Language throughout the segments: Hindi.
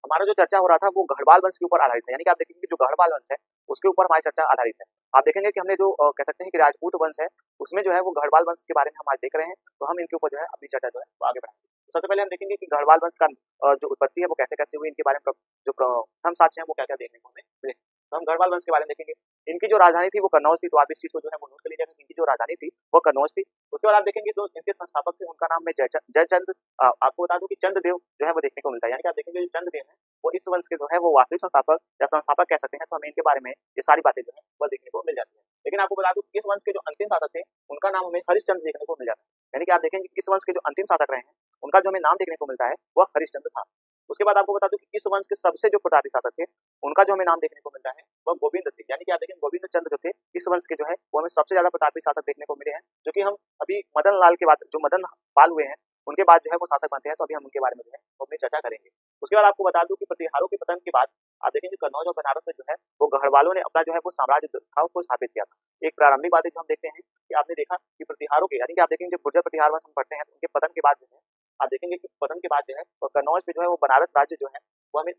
हमारा जो चर्चा हो रहा था वो गढ़वाल वंश के ऊपर आधारित है। यानी कि आप देखेंगे कि जो गढ़वाल वंश है उसके ऊपर हमारी चर्चा आधारित है। आप देखेंगे कि हमने जो कह सकते हैं कि राजपूत वंश है उसमें जो है वो गढ़वाल वंश के बारे में हम आज देख रहे हैं, तो हम इनके ऊपर जो है अपनी चर्चा जो है वो आगे बढ़ाएंगे। तो सबसे पहले हम देखेंगे कि गढ़वाल वंश का जो उत्पत्ति है वो कैसे कैसे हुई, इनके बारे में जो प्रथम साक्ष्य है वो क्या क्या देखने को हमें मिले। तो हम गढ़वाल वंश के बारे में देखेंगे। इनकी जो राजधानी थी वो कन्नौज थी, तो आप इस चीज को जो है वो नोट कर लीजिएगा। इनकी जो राजधानी थी वो कन्नौज थी। उसके बाद आप देखेंगे जो इनके संस्थापक थे उनका नाम है जयचंद। आपको बता दूं कि चंद्रदेव जो है वो देखने को मिलता है। यानी कि आप देखेंगे जो चंद्रदेव है वो इस वंश के जो है वो वास्तविक संस्थापक या संस्थापक कह सकते हैं। तो हमें इनके बारे में ये सारी बातें जो है वो देखने को मिल जाती है। लेकिन आपको बता दूं इस वंश के जो अंतिम शासक थे उनका नाम हमें हरिश्चंद्र देखने को मिल जाता है। यानी कि आप देखेंगे इस वंश के जो अंतिम शासक रहे हैं उनका जो हमें नाम देखने को मिलता है वह हरिश्चंद्र था। उसके बाद आपको बता दूं कि इस वंश के सबसे जो प्रतापी शासक थे उनका जो हमें नाम देखने को मिलता है वह गोविंद थे। यानी कि आप देखेंगे गोविंद चंद्र जो थे इस वंश के जो है वो हमें सबसे ज्यादा प्रतापी शासक देखने को मिले हैं, जो कि हम अभी मदन लाल के बाद जो मदन पाल हुए हैं उनके बाद जो है वो शासक बनते हैं। तो अभी हम उनके बारे में जो है वो अपनी चर्चा करेंगे। उसके बाद आपको बता दूं कि प्रतिहारों के पतन के बाद आप देखेंगे कन्नौज और बनारस में जो है वो गढ़वालों ने अपना जो है वो साम्राज्य था उसको स्थापित किया था। एक प्रारंभिक बात जो हम देखते हैं कि आपने देखा कि प्रतिहारों के यानी कि आप देखेंगे जब गुर्जर प्रतिहार वंश हम पढ़ते हैं तो उनके पतन के बाद जो है आप देखेंगे कि पतन के बाद जो है वो कन्नौज पे जो है वो बनारस राज्य जो है वो हमें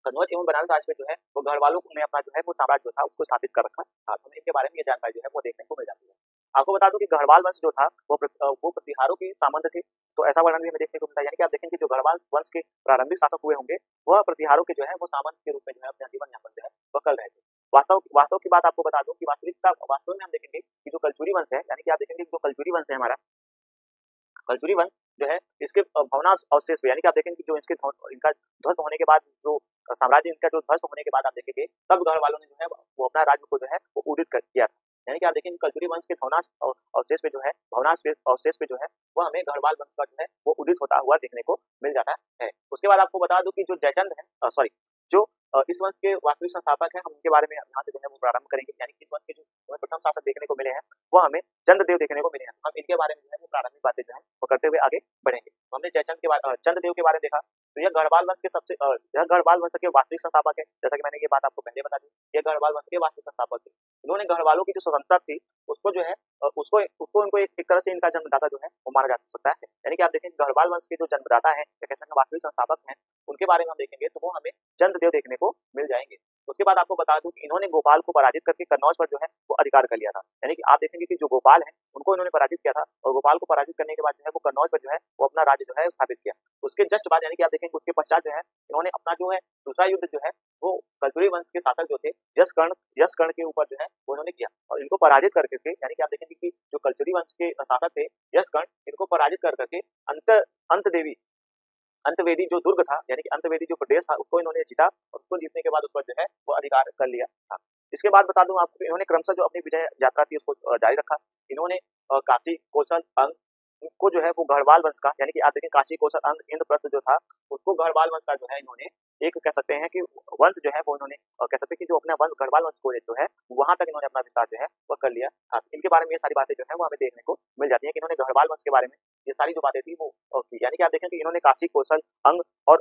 कन्नौज एवं बनारस राज्य में जो है वो गढ़वालों ने अपना जो है वो साम्राज्य था उसको स्थापित कर रखा था। तो हमें इनके बारे में ये जानकारी जो है वो देखने को मिल जाती है। आपको बता दूं कि गढ़वाल वंश जो था वो प्रतिहारों के सामंत थे, तो ऐसा वर्णन भी हमें देखने को मिलता है। यानी कि आप देखेंगे जो गढ़वाल वंश के प्रारंभिक शासक हुए होंगे वह प्रतिहारों के जो है वो सामंत के रूप में जो है अपना जीवन यापन जो है वो कर रहे थे। वास्तव की बात आपको बता दूं कि वास्तव में हम देखेंगे कि जो कलचुरी वंश है यानी कि आप देखेंगे जो कलचुरी वंश है हमारा कलचुरी वंश जो है इसके भवनाश अवशेष यानी कि आप देखेंगे कि जो इनका ध्वस्त होने के बाद जो साम्राज्य इनका जो ध्वस्त होने के बाद आप देखेंगे तब गढ़वालों ने जो है वो अपना राज्य को जो है वो उदित कर किया था। यानी कि आप देखेंगे कलचुरी वंश के भवनाश अवशेष पे जो है भवनाश अवशेष पे जो है वह हमें गढ़वाल वंश का जो है वो उदित होता हुआ देखने को मिल जाता है। उसके बाद आपको बता दूं कि जो जयचंद है जो इस वंश के वास्तविक संस्थापक हैं हम उनके बारे में यहाँ से जो है वो प्रारंभ करेंगे। यानी कि इस वंश के जो प्रथम शासक देखने को मिले हैं वह हमें चंद्रदेव देखने को मिले हैं। हम इनके बारे में जो है वो प्रारंभिक बातें जो है वो करते हुए आगे बढ़ेंगे। तो हमने चंद्रदेव के बारे में देखा, तो यह गढ़वाल वंश के यह गढ़वाल वंश के वास्तविक संस्थापक है। जैसा कि मैंने ये बात आपको पहले बता दी, यह गढ़वाल वंश के वास्तविक संस्थापक थे। इन्होंने गढ़वालों की जो स्वतंत्रता थी उसको जो है उसको इनको एक तरह से इनका जन्मदाता जो है वो माना जा सकता है। यानी कि आप देखेंगे गढ़वाल वंश के जो जन्मदाता है या कह सकते हैं वास्तविक संस्थापक हैं उनके बारे में हम देखेंगे तो वो हमें चंद्रदेव देखने को मिल जाएंगे। उसके बाद आपको बता दूं कि इन्होंने गोपाल को पराजित करके कन्नौज पर जो है वो अधिकार कर लिया था। यानी कि आप देखेंगे कि जो गोपाल है उनको इन्होंने पराजित किया था और गोपाल को पराजित करने के बाद जो है वो कन्नौज पर जो है वो अपना राज्य जो है स्थापित किया। उसके जस्ट बाद यानी कि आप देखेंगे उसके पश्चात जो है इन्होंने अपना जो है दूसरा युद्ध जो है वो कलचुरी वंश के शासक जो थे यशकर्ण के ऊपर जो है वो इन्होंने किया और इनको पराजित करके थे। यानी कि आप देखेंगे कि जो कलचुरी वंश के शासक थे यशकर्ण इनको पराजित कर करके अंतवेदी जो दुर्ग था यानी कि अंतवेदी जो प्रदेश था उसको इन्होंने जीता और उसको जीतने के बाद उस पर जो है वो अधिकार कर लिया था। इसके बाद बता दूं आपको इन्होंने क्रमशः जो अपनी विजय यात्रा थी उसको जारी रखा। इन्होंने काशी कौशल अंग को जो है वो गढ़वाल वंश का यानी कि आप देखें काशी कौशल अंग इंद्रप्रस्थ जो था उसको गढ़वाल वंश का जो है इन्होंने एक कह सकते हैं कि वंश जो है वो इन्होंने कह सकते हैं कि जो अपना वंश गढ़वाल वंश को जो है वहां तक इन्होंने अपना विस्तार जो है वो कर लिया था। इनके बारे में ये सारी बातें जो है वो हमें देखने को मिल जाती है कि इन्होंने गढ़वाल वंश के बारे में ये सारी जो बातें थी वो की। यानी कि आप देखें कि इन्होंने काशी कौशल अंग और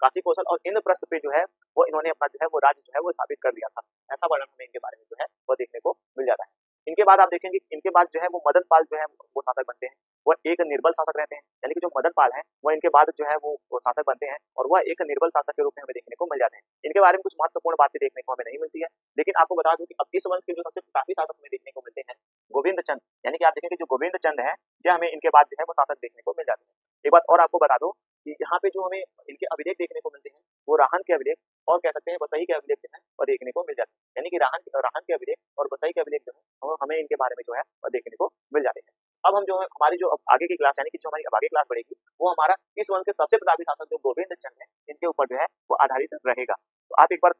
काशी कौशल और इंद्रप्रस्थ पे जो है वो इन्होंने अपना जो है वो राज्य जो है वो स्थापित कर दिया था। ऐसा वर्णन हमें इनके बारे में जो है वो देखने को मिल जाता है। इनके बाद आप देखेंगे इनके बाद जो है वो मदन पाल जो है वो शासक बनते हैं। वह एक निर्बल शासक रहते हैं। यानी कि जो मदन पाल है वह इनके बाद जो है वो शासक बनते हैं और वह एक निर्बल शासक के रूप में हमें देखने को मिल जाते हैं। इनके बारे में कुछ महत्वपूर्ण बातें देखने को हमें नहीं मिलती है, लेकिन आपको बता दूं कि अब इस वंश के जो सबसे काफी शासक हमें देखने को मिलते हैं गोविंद चंद। यानी कि आप देखेंगे जो गोविंद चंद है यह हमें इनके बाद जो है वो शासक देखने को मिल जाते हैं। एक बात और आपको बता दो कि यहाँ पे जो हमें इनके अभिलेख देखने को मिलते हैं वो राहन के अभिलेख और कह सकते हैं बसई के अभिलेख जो है वो देखने को मिल जाते हैं। यानी कि राहन के अभिलेख और बसई के अभिलेख जो है हमें इनके बारे में जो है वो देखने को मिल जाते हैं। अब हम जो है हमारी जो आगे की क्लास यानी कि जो हमारी आगे क्लास बढ़ेगी वो हमारा इस वंश के सबसे प्रतापी शासक जो गोविंद चंद है इनके ऊपर जो है वो आधारित रहेगा। तो आप एक बार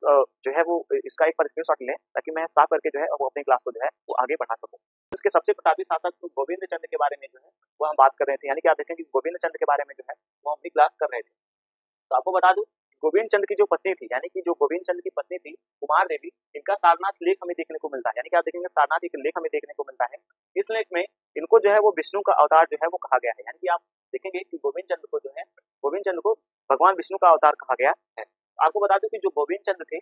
जो है वो इसका एक बार स्क्रीनशॉट लें ताकि मैं साफ करके जो है वो अपनी क्लास को जो है वो आगे बढ़ा सकूं। इसके सबसे प्रतापी शासक गोविंद चंद के बारे में जो है वो हम बात कर रहे थे। यानी कि आप देखें कि गोविंद चंद के बारे में जो है वो अपनी क्लास कर रहे थे। तो आपको बता दूं गोविंद चंद की जो पत्नी थी यानी कि जो गोविंद चंद की पत्नी थी कुमार देवी, इनका सारनाथ लेख हमें देखने को मिलता है। यानी कि आप देखेंगे सारनाथ एक लेख हमें देखने को मिलता है। इस लेख में इनको जो है वो विष्णु का अवतार जो है वो कहा गया है। यानी कि आप देखेंगे कि गोविंद चंद को भगवान विष्णु का अवतार कहा गया है। आपको बता दूं कि जो गोविंद चंद थे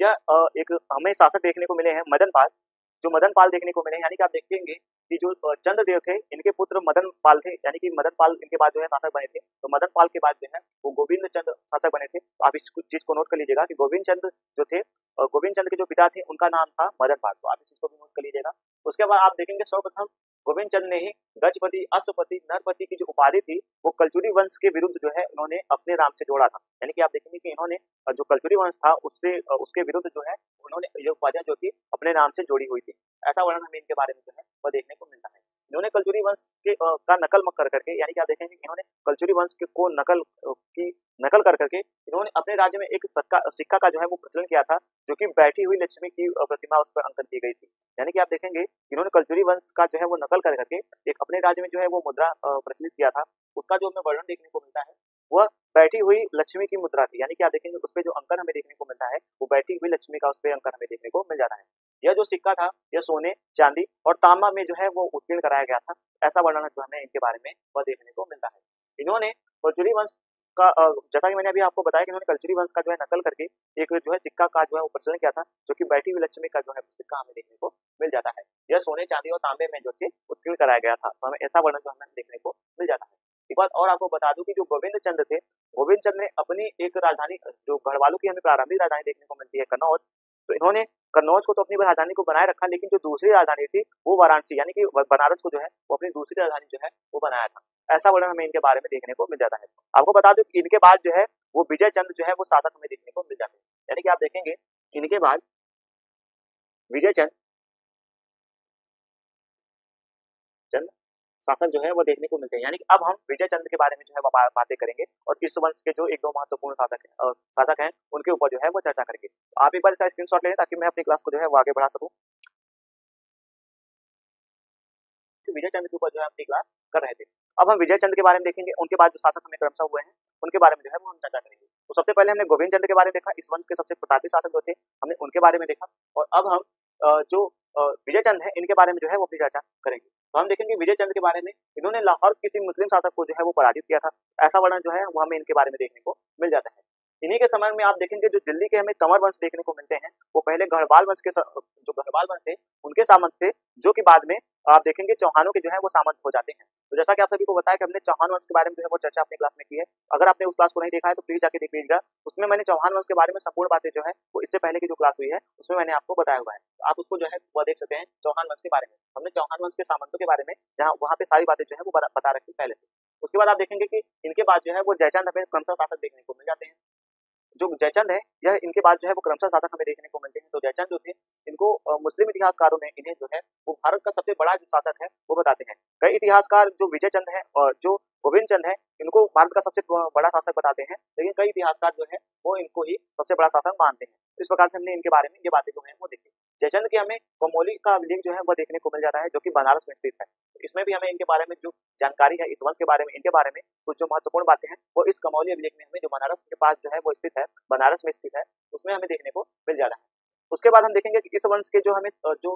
यह एक हमें शासक देखने को मिले हैं मदन पाल, जो मदन पाल देखने को मिले, यानी कि आप देखेंगे कि जो चंद्रदेव थे इनके पुत्र मदन पाल थे, यानी कि मदन पाल इनके बाद जो है शासक बने थे। तो मदन पाल के बाद जो है वो गोविंद चंद्र शासक बने थे। तो आप इस चीज को नोट कर लीजिएगा कि गोविंद चंद्र जो थे, गोविंद चंद्र के जो पिता थे उनका नाम था मदन पाल। तो आप इस चीज को भी नोट कर लीजिएगा। उसके बाद आप देखेंगे सर्वप्रथम गोविंद चंद्र ने ही गजपति, अष्टपति, नरपति की जो उपाधि थी वो कलचुरी वंश के विरुद्ध जो है उन्होंने अपने नाम से जोड़ा था। यानी कि आप देखेंगे कि इन्होंने जो कलचुरी वंश था उससे उसके विरुद्ध जो है उन्होंने ये उपाधियां जो थी अपने नाम से जोड़ी हुई थी। ऐसा वर्णन हमें इनके बारे में जो है वह देखने को मिलता है। इन्होंने कलचुरी वंश के का नकल कर करके, यानी कि आप देखेंगे इन्होंने कलचुरी वंश के को नकल कर करके इन्होंने अपने राज्य में एक सिक्का का जो है वो प्रचलन किया था, जो कि बैठी हुई लक्ष्मी की प्रतिमा उस पर अंकन की गई थी। यानी कि आप देखेंगे इन्होंने कलचुरी वंश का जो है वो नकल कर करके एक अपने राज्य में जो है वो मुद्रा प्रचलित किया था। उसका जो हमें वर्णन देखने को मिलता है वह बैठी हुई लक्ष्मी की मुद्रा थी। यानी कि आप देखेंगे उस पर जो अंकन हमें देखने को मिलता है वो बैठी हुई लक्ष्मी का उस पर अंकन हमें देखने को मिल जाता है। यह जो सिक्का था यह सोने, चांदी और तांबा में जो है वो उत्कीर्ण कराया गया था। ऐसा वर्णन जो हमें इनके बारे में वह देखने को मिलता है। इन्होंने कलचुरी वंश का जैसा कि मैंने अभी आपको बताया कि इन्होंने कलचुरी वंश का जो है नकल करके एक जो है सिक्का का जो है वो प्रचलन किया था, जो कि बैठी हुई लक्ष्मी का जो है सिक्का हमें देखने को मिल जाता है। यह सोने, चांदी और तांबे में जो थे उत्कीर्ण कराया गया था। तो हमें ऐसा वर्णन जो हमें देखने को मिल जाता है। एक बात और आपको बता दूं कि जो गोविंद चंद्र थे, गोविंद चंद्र ने अपनी एक राजधानी, जो गढ़वालों की हमें प्रारंभिक राजधानी देखने को मिलती है कन्नौज, तो इन्होंने कन्नौज को तो अपनी राजधानी को बनाए रखा, लेकिन जो दूसरी राजधानी थी वो वाराणसी यानी कि बनारस को जो है वो अपनी दूसरी राजधानी जो है वो बनाया था। ऐसा वर्णन हमें इनके बारे में देखने को मिल जाता है। आपको बता दूं कि इनके बाद जो है वो विजय चंद्र जो है वो शासक हमें देखने को मिल जाते हैं। यानी कि आप देखेंगे इनके बाद विजय चंद्र शासक जो है वो देखने को मिलते हैं। यानी कि अब हम विजय चंद्र के बारे में जो है बातें करेंगे और इस वंश के जो एक दो महत्वपूर्ण शासक हैं उनके ऊपर जो है वो चर्चा करेंगे। तो आप एक बार इसका स्क्रीनशॉट लें ताकि मैं अपनी क्लास को जो है वो आगे बढ़ा सकूं। विजय चंद्र के ऊपर जो है अपनी क्लास कर रहे थे। अब हम विजय चंद्र के बारे में देखेंगे, उनके बाद जो शासक हमें क्रमशः हुए हैं उनके बारे में जो है वो हम चर्चा करेंगे। तो सबसे पहले हमने गोविंद चंद्र के बारे में देखा, इस वंश के सबसे प्रतापी शासक जो थे हमने उनके बारे में देखा। और अब हम जो विजय चंद्र है इनके बारे में जो है वो अपनी चर्चा करेंगे। तो हम देखेंगे विजय चंद्र के बारे में, इन्होंने लाहौर किसी मुस्लिम शासक को जो है वो पराजित किया था। ऐसा वर्णन जो है वो हमें इनके बारे में देखने को मिल जाता है। इन्हीं के समय में आप देखेंगे जो दिल्ली के हमें कंवर वंश देखने को मिलते हैं वो पहले गढ़वाल वंश के जो गढ़वाल वंश थे उनके सामंत थे, जो कि बाद में आप देखेंगे चौहानों के जो है वो सामंत हो जाते हैं। तो जैसा कि आप सभी को बताया कि हमने चौहान वंश के बारे में जो है वो चर्चा अपनी क्लास में की है। अगर आपने उस क्लास को नहीं देखा है तो प्लीज जाके देख लीजिएगा। उसमें मैंने चौहान वंश के बारे में संपूर्ण बातें जो है वो इससे पहले की जो क्लास हुई है उसमें मैंने आपको बताया हुआ है। तो आप उसको जो है वो देख सकते हैं चौहान वंश के बारे में। हमने चौहान वंश के सामंतों के बारे में जहाँ वहाँ पे सारी बातें जो है वो बता रखी पहले से। उसके बाद आप देखेंगे कि इनके बाद जो है वो जयचंद हमें क्रमशः शासक देखने को मिल जाते हैं। जो जयचंद है यह इनके बाद जो है वो क्रमशः शासक हमें देखने को मिलते हैं। तो जयचंद जो थे इनको मुस्लिम इतिहासकारों ने इन्हें जो है वो भारत का सबसे बड़ा जो शासक है वो बताते हैं। कई इतिहासकार जो विजय चंद है और जो गोविंद चंद है इनको भारत का सबसे बड़ा शासक बताते हैं, लेकिन कई इतिहासकार जो है वो इनको ही सबसे बड़ा शासक मानते हैं। इस प्रकार से हमने इनके बारे में ये बातें जो है वो देखी। जयचंद के हमें कमोली का अभिलेख जो है वो देखने को मिल जाता है, जो कि बनारस में स्थित है। इसमें भी हमें इनके बारे में जो जानकारी है, इस वंश के बारे में, इनके बारे में कुछ जो महत्वपूर्ण बातें हैं वो इस कमौली अभिलेख में हमें, जो बनारस के पास जो है वो स्थित है, बनारस में स्थित है, उसमें हमें देखने को मिल जाता है। उसके बाद हम देखेंगे कि इस वंश के जो हमें जो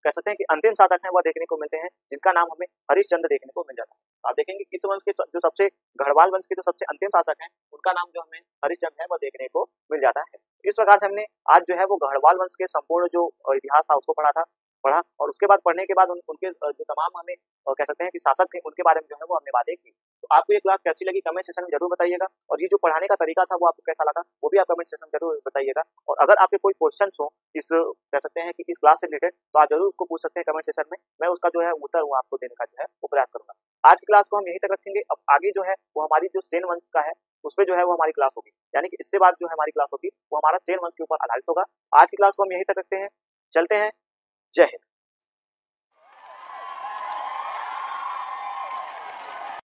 कह सकते हैं कि अंतिम शासक हैं वह देखने को मिलते हैं, जिनका नाम हमें हरिश्चंद्र देखने को मिल जाता है। आप देखेंगे कि इस वंश के जो सबसे गढ़वाल वंश के जो सबसे अंतिम शासक हैं उनका नाम जो हमें हरिश्चंद्र है वह देखने को मिल जाता है। इस प्रकार से हमने आज जो है वो गढ़वाल वंश के संपूर्ण जो इतिहास था उसको पढ़ा और उसके बाद पढ़ने के बाद उनके जो तमाम हमें कह सकते हैं कि शासक थे उनके बारे में जो है वो हमने बातें की। तो आपको ये क्लास कैसी लगी कमेंट सेक्शन में जरूर बताइएगा, और ये जो पढ़ाने का तरीका था वो आपको कैसा लगा वो भी आप कमेंट सेक्शन में जरूर बताइएगा। और अगर आपके कोई क्वेश्चन हो इस कह सकते हैं कि इस क्लास से रिलेटेड तो आप जरूर उसको पूछ सकते हैं कमेंट सेक्शन में। मैं उसका जो है उत्तर वो आपको देने का जो है वो प्रयास करूंगा। आज की क्लास को हम यहीं तक रखेंगे। अब आगे जो है वो हमारी जो सेन वंश का है उस पर जो है वो हमारी क्लास होगी, यानी कि इससे बाद जो है हमारी क्लास होगी वो हमारा सेन वंश के ऊपर आधारित होगा। आज की क्लास को हम यहीं तक रखते हैं, चलते हैं। जय हिंद।